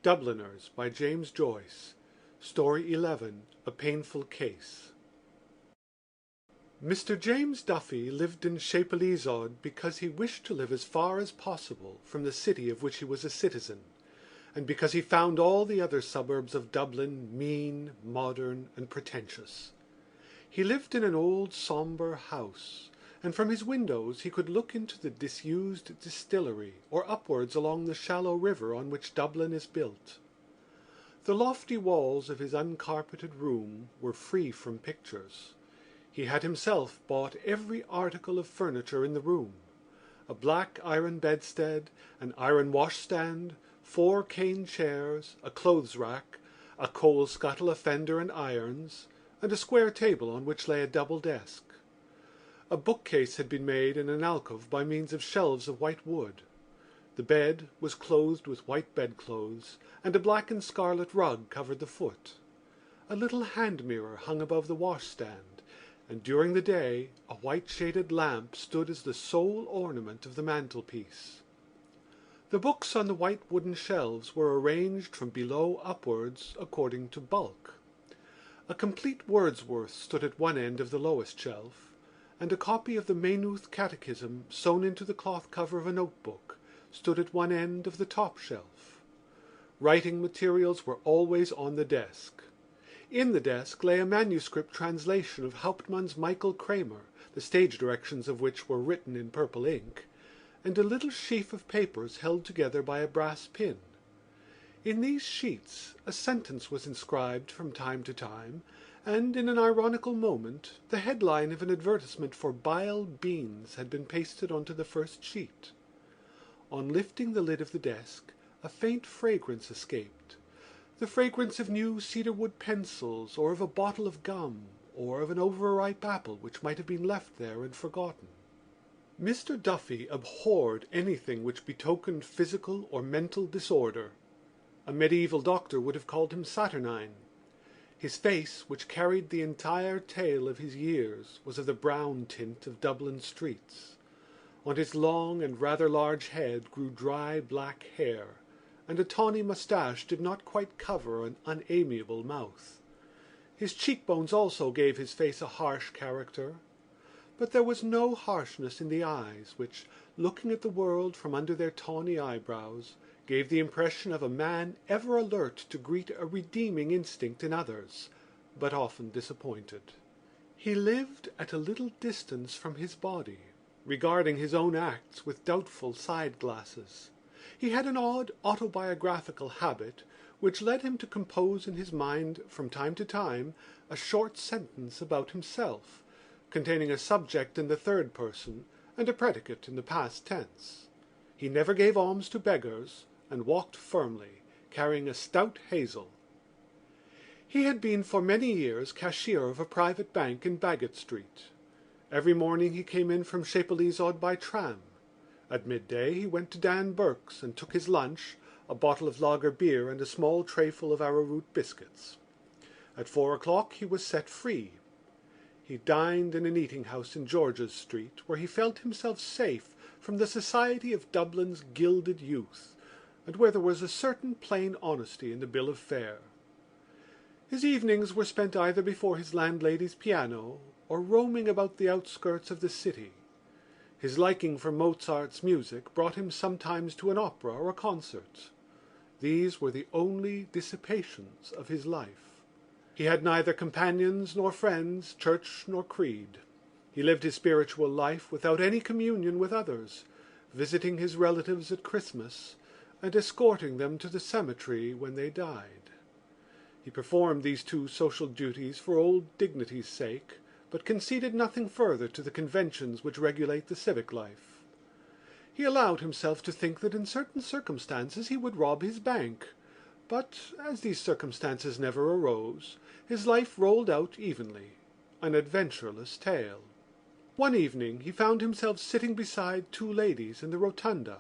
Dubliners by James Joyce. Story 11. A Painful Case. Mr. James Duffy lived in Chapelizod because he wished to live as far as possible from the city of which he was a citizen, and because he found all the other suburbs of Dublin mean, modern, and pretentious. He lived in an old sombre house, and from his windows he could look into the disused distillery or upwards along the shallow river on which Dublin is built. The lofty walls of his uncarpeted room were free from pictures. He had himself bought every article of furniture in the room: a black iron bedstead, an iron washstand, 4 cane chairs, a clothes-rack, a coal scuttle, a fender and irons, and a square table on which lay a double desk. A bookcase had been made in an alcove by means of shelves of white wood. The bed was clothed with white bedclothes, and a black and scarlet rug covered the foot. A little hand mirror hung above the washstand, and during the day a white-shaded lamp stood as the sole ornament of the mantelpiece. The books on the white wooden shelves were arranged from below upwards according to bulk. A complete Wordsworth stood at one end of the lowest shelf, and a copy of the Maynooth Catechism sewn into the cloth cover of a notebook stood at one end of the top shelf. Writing materials were always on the desk. In the desk lay a manuscript translation of Hauptmann's Michael Kramer, the stage directions of which were written in purple ink, and a little sheaf of papers held together by a brass pin. In these sheets a sentence was inscribed from time to time, and in an ironical moment the headline of an advertisement for Bile Beans had been pasted onto the first sheet. On lifting the lid of the desk, a faint fragrance escaped, the fragrance of new cedarwood pencils, or of a bottle of gum, or of an overripe apple which might have been left there and forgotten. Mr. Duffy abhorred anything which betokened physical or mental disorder. A medieval doctor would have called him saturnine. His face, which carried the entire tale of his years, was of the brown tint of Dublin streets. On his long and rather large head grew dry black hair, and a tawny moustache did not quite cover an unamiable mouth. His cheekbones also gave his face a harsh character, but there was no harshness in the eyes which, looking at the world from under their tawny eyebrows, gave the impression of a man ever alert to greet a redeeming instinct in others, but often disappointed. He lived at a little distance from his body, regarding his own acts with doubtful side-glasses. He had an odd autobiographical habit which led him to compose in his mind from time to time a short sentence about himself, containing a subject in the third person and a predicate in the past tense. He never gave alms to beggars, and walked firmly, carrying a stout hazel. He had been for many years cashier of a private bank in Baggot Street. Every morning he came in from Chapelizod by tram. At midday he went to Dan Burke's and took his lunch, a bottle of lager beer and a small trayful of arrowroot biscuits. At 4 o'clock he was set free. He dined in an eating-house in George's Street, where he felt himself safe from the society of Dublin's gilded youth, and where there was a certain plain honesty in the bill of fare. His evenings were spent either before his landlady's piano or roaming about the outskirts of the city. His liking for Mozart's music brought him sometimes to an opera or a concert. These were the only dissipations of his life. He had neither companions nor friends, church nor creed. He lived his spiritual life without any communion with others, visiting his relatives at Christmas, and escorting them to the cemetery when they died. He performed these two social duties for old dignity's sake, but conceded nothing further to the conventions which regulate the civic life. He allowed himself to think that in certain circumstances he would rob his bank, but as these circumstances never arose, his life rolled out evenly, an adventureless tale. One evening he found himself sitting beside 2 ladies in the rotunda.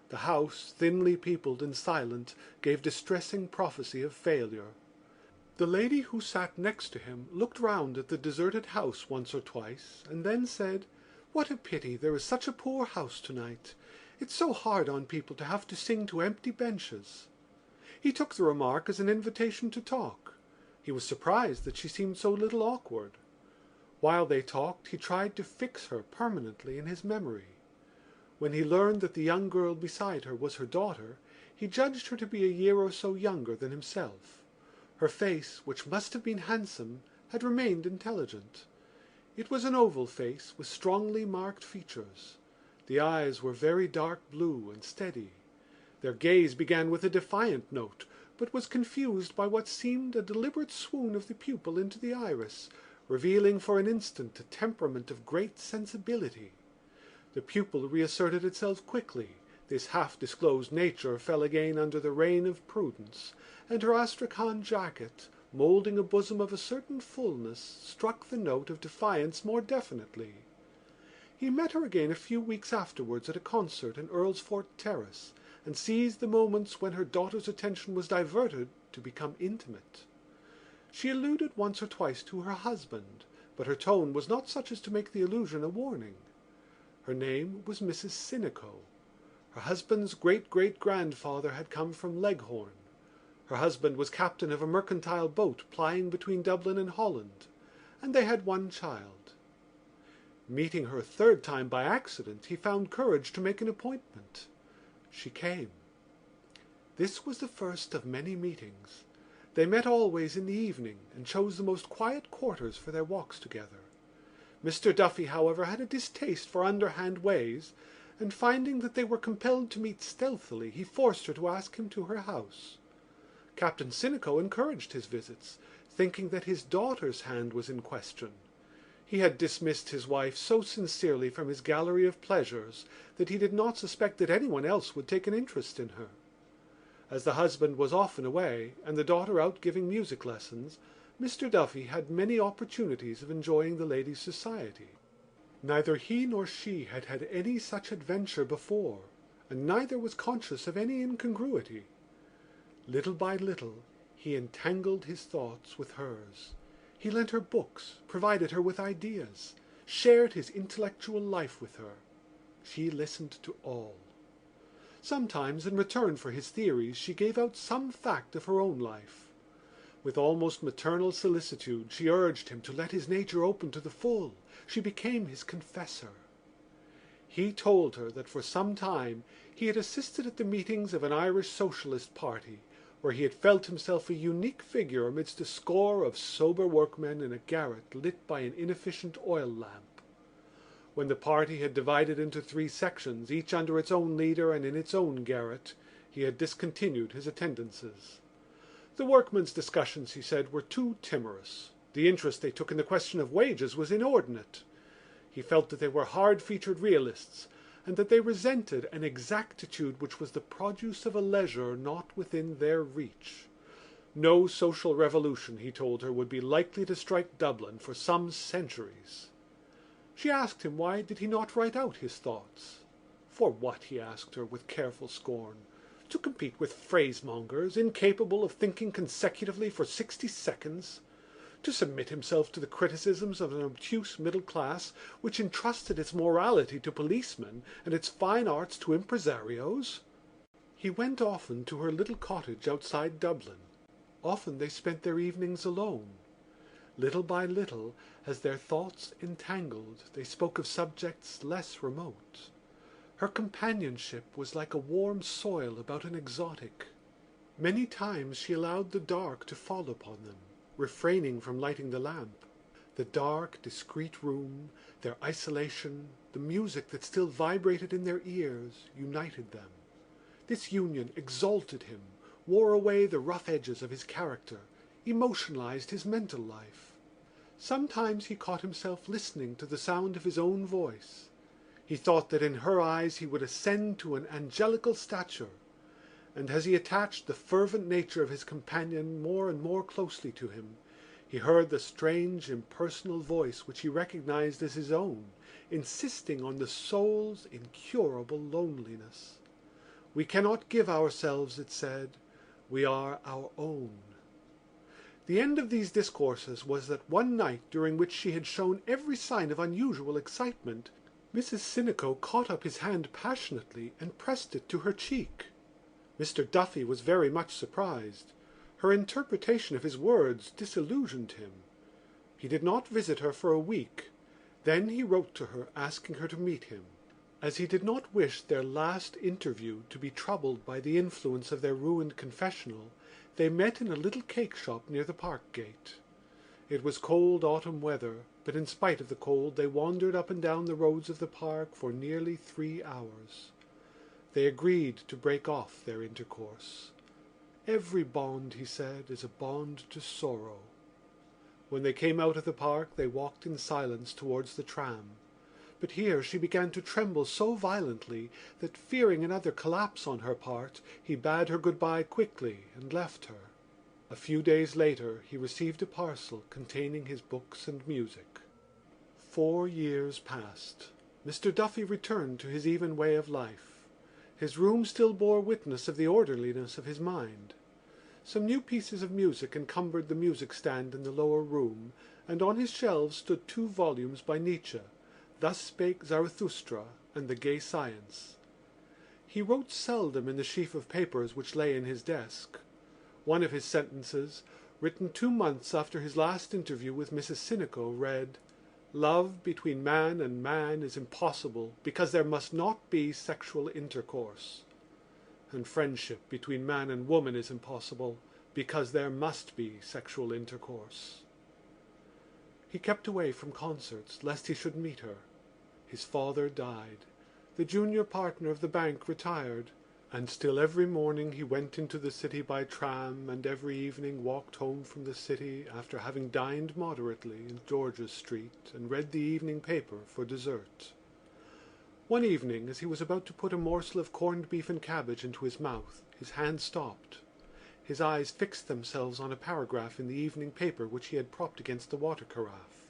The house, thinly peopled and silent, gave distressing prophecy of failure. The lady who sat next to him looked round at the deserted house once or twice, and then said, "What a pity there is such a poor house tonight. It's so hard on people to have to sing to empty benches." He took the remark as an invitation to talk. He was surprised that she seemed so little awkward. While they talked he tried to fix her permanently in his memory. When he learned that the young girl beside her was her daughter, he judged her to be a year or so younger than himself. Her face, which must have been handsome, had remained intelligent. It was an oval face with strongly marked features. The eyes were very dark blue and steady. Their gaze began with a defiant note, but was confused by what seemed a deliberate swoon of the pupil into the iris, revealing for an instant a temperament of great sensibility. The pupil reasserted itself quickly. This half-disclosed nature fell again under the rein of prudence, and her astrakhan jacket, moulding a bosom of a certain fullness, struck the note of defiance more definitely. He met her again a few weeks afterwards at a concert in Earlsfort Terrace, and seized the moments when her daughter's attention was diverted to become intimate. She alluded once or twice to her husband, but her tone was not such as to make the allusion a warning. Her name was Mrs. Sinico. Her husband's great-great-grandfather had come from Leghorn. Her husband was captain of a mercantile boat plying between Dublin and Holland, and they had one child. Meeting her a third time by accident, he found courage to make an appointment. She came. This was the first of many meetings. They met always in the evening and chose the most quiet quarters for their walks together. Mr. Duffy, however, had a distaste for underhand ways, and finding that they were compelled to meet stealthily, he forced her to ask him to her house. Captain Sinico encouraged his visits, thinking that his daughter's hand was in question. He had dismissed his wife so sincerely from his gallery of pleasures that he did not suspect that anyone else would take an interest in her. As the husband was often away, and the daughter out giving music lessons, Mr. Duffy had many opportunities of enjoying the lady's society. Neither he nor she had had any such adventure before, and neither was conscious of any incongruity. Little by little he entangled his thoughts with hers. He lent her books, provided her with ideas, shared his intellectual life with her. She listened to all. Sometimes, in return for his theories, she gave out some fact of her own life. With almost maternal solicitude she urged him to let his nature open to the full. She became his confessor. He told her that for some time he had assisted at the meetings of an Irish socialist party, where he had felt himself a unique figure amidst a score of sober workmen in a garret lit by an inefficient oil lamp. When the party had divided into 3 sections, each under its own leader and in its own garret, he had discontinued his attendances. The workmen's discussions, he said, were too timorous. The interest they took in the question of wages was inordinate. He felt that they were hard-featured realists, and that they resented an exactitude which was the produce of a leisure not within their reach. No social revolution, he told her, would be likely to strike Dublin for some centuries. She asked him why did he not write out his thoughts. For what, he asked her with careful scorn. To compete with phrasemongers, incapable of thinking consecutively for 60 seconds? To submit himself to the criticisms of an obtuse middle class which entrusted its morality to policemen and its fine arts to impresarios? He went often to her little cottage outside Dublin. Often they spent their evenings alone. Little by little, as their thoughts entangled, they spoke of subjects less remote. Her companionship was like a warm soil about an exotic. Many times she allowed the dark to fall upon them, refraining from lighting the lamp. The dark, discreet room, their isolation, the music that still vibrated in their ears, united them. This union exalted him, wore away the rough edges of his character, emotionalized his mental life. Sometimes he caught himself listening to the sound of his own voice. He thought that in her eyes he would ascend to an angelical stature, and as he attached the fervent nature of his companion more and more closely to him, he heard the strange impersonal voice which he recognized as his own, insisting on the soul's incurable loneliness. We cannot give ourselves, it said, we are our own. The end of these discourses was that one night during which she had shown every sign of unusual excitement, Mrs. Sinico caught up his hand passionately and pressed it to her cheek. Mr. Duffy was very much surprised. Her interpretation of his words disillusioned him. He did not visit her for a week. Then he wrote to her asking her to meet him. As he did not wish their last interview to be troubled by the influence of their ruined confessional, they met in a little cake shop near the park gate. It was cold autumn weather, but in spite of the cold they wandered up and down the roads of the park for nearly 3 hours. They agreed to break off their intercourse. Every bond, he said, is a bond to sorrow. When they came out of the park they walked in silence towards the tram. But here she began to tremble so violently that, fearing another collapse on her part, he bade her good-bye quickly and left her. A few days later he received a parcel containing his books and music. 4 years passed. Mr. Duffy returned to his even way of life. His room still bore witness of the orderliness of his mind. Some new pieces of music encumbered the music-stand in the lower room, and on his shelves stood 2 volumes by Nietzsche, Thus Spake Zarathustra and The Gay Science. He wrote seldom in the sheaf of papers which lay in his desk. One of his sentences, written 2 months after his last interview with Mrs. Sinico, read, "Love between man and man is impossible because there must not be sexual intercourse. And friendship between man and woman is impossible because there must be sexual intercourse." He kept away from concerts lest he should meet her. His father died. The junior partner of the bank retired, and still every morning he went into the city by tram, and every evening walked home from the city after having dined moderately in George's Street and read the evening paper for dessert. One evening, as he was about to put a morsel of corned beef and cabbage into his mouth, his hand stopped. His eyes fixed themselves on a paragraph in the evening paper which he had propped against the water carafe.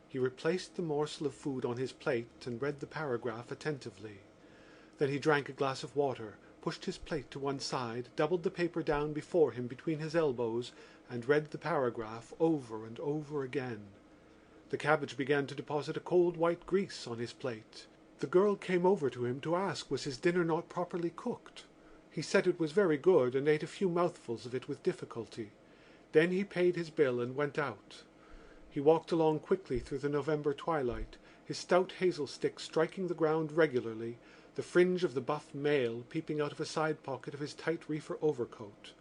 He replaced the morsel of food on his plate and read the paragraph attentively. Then he drank a glass of water, pushed his plate to one side, doubled the paper down before him between his elbows, and read the paragraph over and over again. The cabbage began to deposit a cold white grease on his plate. The girl came over to him to ask was his dinner not properly cooked. He said it was very good and ate a few mouthfuls of it with difficulty. Then he paid his bill and went out. He walked along quickly through the November twilight, his stout hazel stick striking the ground regularly, the fringe of the buff mail peeping out of a side pocket of his tight reefer overcoat.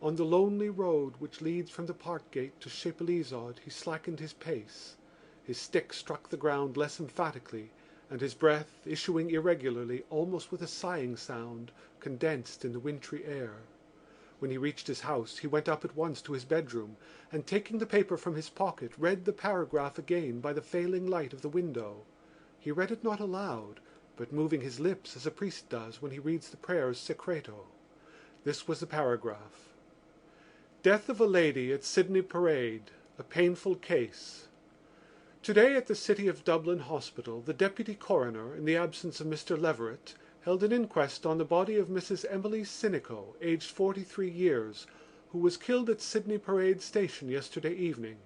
On the lonely road which leads from the park gate to Chapelizod he slackened his pace. His stick struck the ground less emphatically, and his breath, issuing irregularly, almost with a sighing sound, condensed in the wintry air. When he reached his house he went up at once to his bedroom, and taking the paper from his pocket read the paragraph again by the failing light of the window. He read it not aloud, but moving his lips as a priest does when he reads the prayers secreto. This was the paragraph. Death of a lady at Sydney Parade, a painful case. Today at the City of Dublin Hospital the Deputy Coroner, in the absence of Mr. Leverett, held an inquest on the body of Mrs. Emily Sinico, aged 43 years, who was killed at Sydney Parade Station yesterday evening.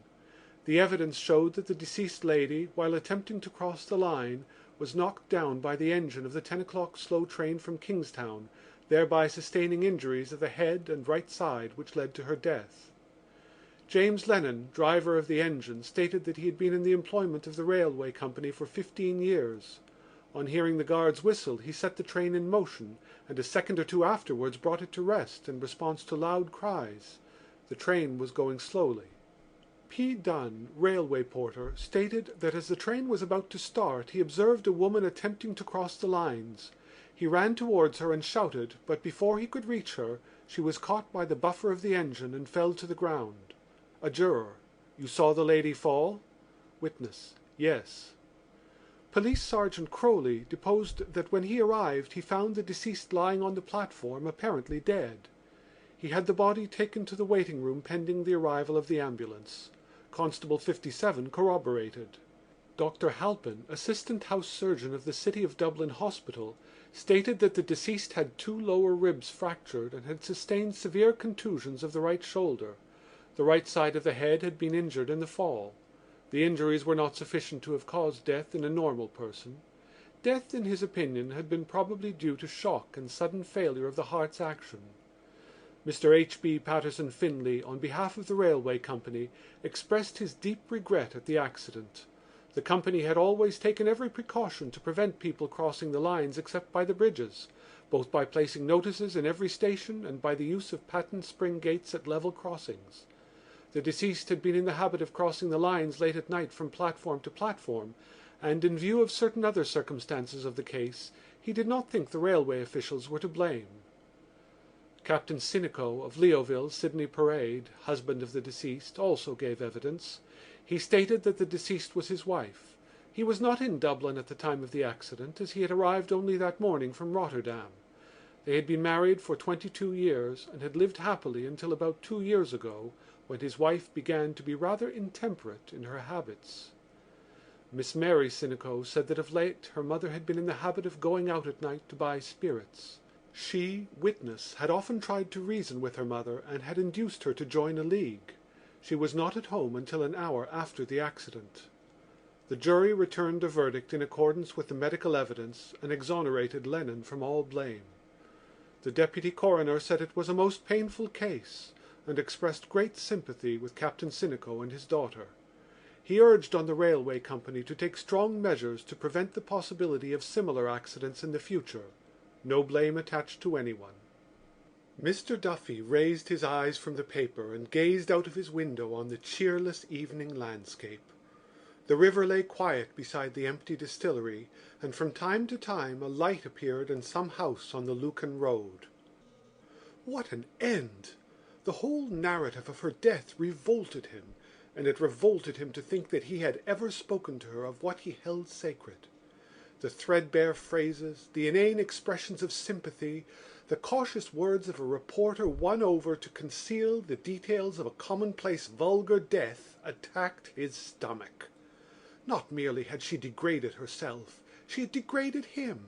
The evidence showed that the deceased lady, while attempting to cross the line, was knocked down by the engine of the 10 o'clock slow train from Kingstown, thereby sustaining injuries of the head and right side which led to her death. James Lennon, driver of the engine, stated that he had been in the employment of the railway company for 15 years. On hearing the guard's whistle he set the train in motion, and a second or two afterwards brought it to rest in response to loud cries. The train was going slowly. P. Dunn, railway porter, stated that as the train was about to start he observed a woman attempting to cross the lines. He ran towards her and shouted, but before he could reach her she was caught by the buffer of the engine and fell to the ground. A juror: "You saw the lady fall?" Witness: "Yes." Police Sergeant Crowley deposed that when he arrived he found the deceased lying on the platform, apparently dead. He had the body taken to the waiting room pending the arrival of the ambulance. Constable 57 corroborated. Dr. Halpin, assistant house surgeon of the City of Dublin Hospital, stated that the deceased had 2 lower ribs fractured and had sustained severe contusions of the right shoulder. The right side of the head had been injured in the fall. The injuries were not sufficient to have caused death in a normal person. Death, in his opinion, had been probably due to shock and sudden failure of the heart's action. Mr. H.B. Patterson Finlay, on behalf of the railway company, expressed his deep regret at the accident. The company had always taken every precaution to prevent people crossing the lines except by the bridges, both by placing notices in every station and by the use of patent spring gates at level crossings. The deceased had been in the habit of crossing the lines late at night from platform to platform, and in view of certain other circumstances of the case, he did not think the railway officials were to blame. Captain Sinico of Leoville, Sydney Parade, husband of the deceased, also gave evidence. He stated that the deceased was his wife. He was not in Dublin at the time of the accident, as he had arrived only that morning from Rotterdam. They had been married for 22 years and had lived happily until about 2 years ago, when his wife began to be rather intemperate in her habits. Miss Mary Sinico said that of late her mother had been in the habit of going out at night to buy spirits. She, witness, had often tried to reason with her mother and had induced her to join a league. She was not at home until an hour after the accident. The jury returned a verdict in accordance with the medical evidence and exonerated Lennon from all blame. The deputy coroner said it was a most painful case and expressed great sympathy with Captain Sinico and his daughter. He urged on the railway company to take strong measures to prevent the possibility of similar accidents in the future. No blame attached to anyone. Mr. Duffy raised his eyes from the paper and gazed out of his window on the cheerless evening landscape. The river lay quiet beside the empty distillery, and from time to time a light appeared in some house on the Lucan road. What an end! The whole narrative of her death revolted him, and it revolted him to think that he had ever spoken to her of what he held sacred. The threadbare phrases, the inane expressions of sympathy, the cautious words of a reporter won over to conceal the details of a commonplace vulgar death attacked his stomach. Not merely had she degraded herself, she had degraded him.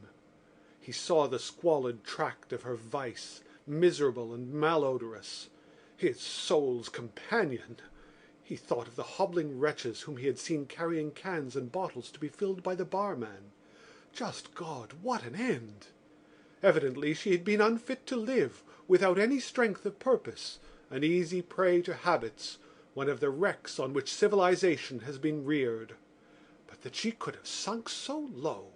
He saw the squalid tract of her vice, miserable and malodorous. His soul's companion! He thought of the hobbling wretches whom he had seen carrying cans and bottles to be filled by the barman. Just God, what an end! Evidently she had been unfit to live, without any strength of purpose, an easy prey to habits, one of the wrecks on which civilization has been reared. But that she could have sunk so low!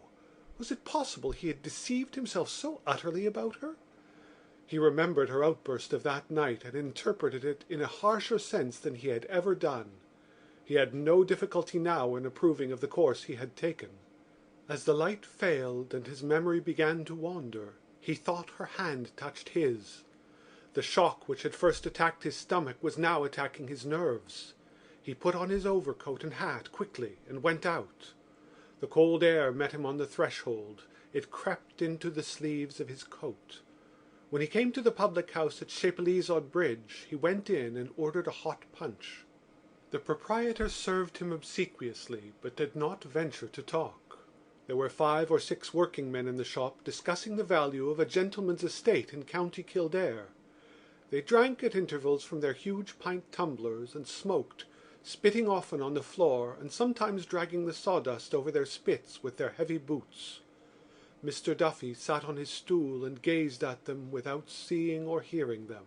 Was it possible he had deceived himself so utterly about her? He remembered her outburst of that night and interpreted it in a harsher sense than he had ever done. He had no difficulty now in approving of the course he had taken. As the light failed and his memory began to wander, he thought her hand touched his. The shock which had first attacked his stomach was now attacking his nerves. He put on his overcoat and hat quickly and went out. The cold air met him on the threshold. It crept into the sleeves of his coat. When he came to the public house at Chapelizod Bridge, he went in and ordered a hot punch. The proprietor served him obsequiously, but did not venture to talk. There were 5 or 6 working men in the shop discussing the value of a gentleman's estate in County Kildare. They drank at intervals from their huge pint tumblers and smoked, spitting often on the floor and sometimes dragging the sawdust over their spits with their heavy boots. Mr. Duffy sat on his stool and gazed at them without seeing or hearing them.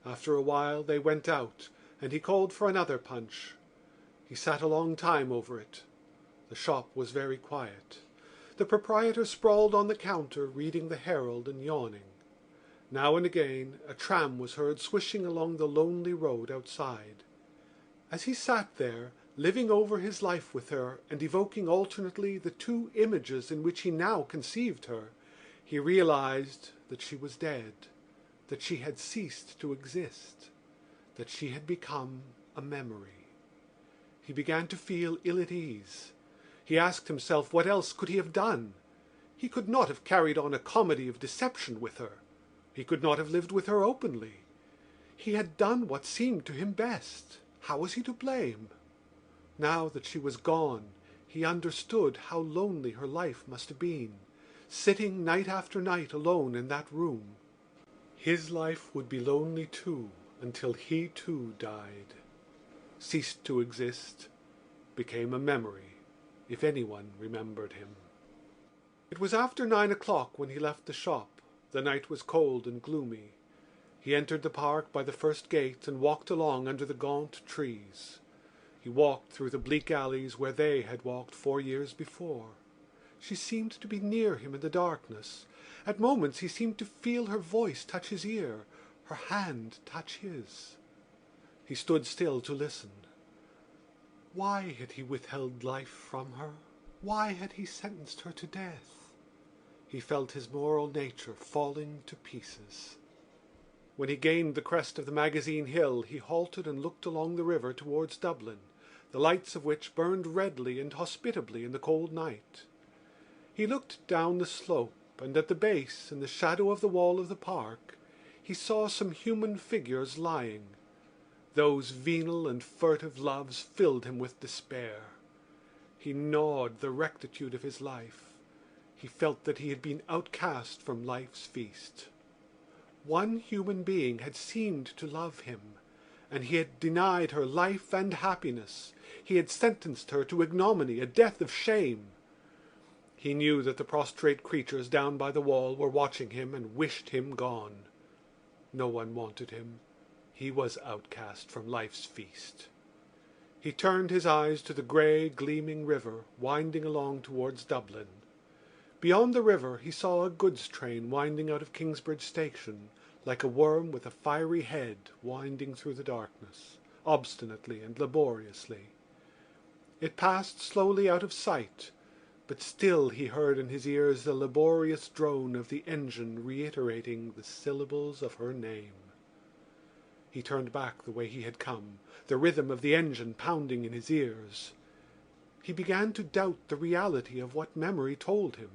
After a while they went out, and he called for another punch. He sat a long time over it. The shop was very quiet. The proprietor sprawled on the counter, reading the Herald and yawning. Now and again a tram was heard swishing along the lonely road outside. As he sat there, living over his life with her and evoking alternately the 2 images in which he now conceived her, he realized that she was dead, that she had ceased to exist, that she had become a memory. He began to feel ill at ease. He asked himself what else could he have done. He could not have carried on a comedy of deception with her. He could not have lived with her openly. He had done what seemed to him best. How was he to blame? Now that she was gone, he understood how lonely her life must have been, sitting night after night alone in that room. His life would be lonely too, until he too died, ceased to exist, became a memory, if anyone remembered him. It was after 9 o'clock when he left the shop. The night was cold and gloomy. He entered the park by the first gate and walked along under the gaunt trees. He walked through the bleak alleys where they had walked 4 years before. She seemed to be near him in the darkness. At moments he seemed to feel her voice touch his ear, her hand touch his. He stood still to listen. Why had he withheld life from her? Why had he sentenced her to death? He felt his moral nature falling to pieces. When he gained the crest of the Magazine Hill, he halted and looked along the river towards Dublin, the lights of which burned redly and hospitably in the cold night. He looked down the slope, and at the base, in the shadow of the wall of the park, he saw some human figures lying. Those venal and furtive loves filled him with despair. He gnawed the rectitude of his life. He felt that he had been outcast from life's feast. One human being had seemed to love him, and he had denied her life and happiness. He had sentenced her to ignominy, a death of shame. He knew that the prostrate creatures down by the wall were watching him and wished him gone. No one wanted him. He was outcast from life's feast. He turned his eyes to the grey, gleaming river winding along towards Dublin. Beyond the river he saw a goods train winding out of Kingsbridge Station, like a worm with a fiery head winding through the darkness, obstinately and laboriously. It passed slowly out of sight, but still he heard in his ears the laborious drone of the engine reiterating the syllables of her name. He turned back the way he had come, the rhythm of the engine pounding in his ears. He began to doubt the reality of what memory told him.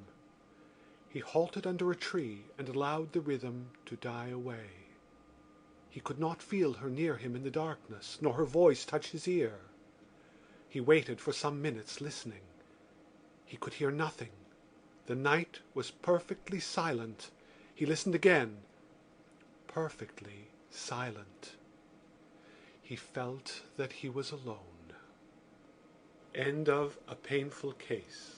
He halted under a tree and allowed the rhythm to die away. He could not feel her near him in the darkness, nor her voice touch his ear. He waited for some minutes, listening. He could hear nothing. The night was perfectly silent. He listened again. Perfectly silent. He felt that he was alone. End of A Painful Case.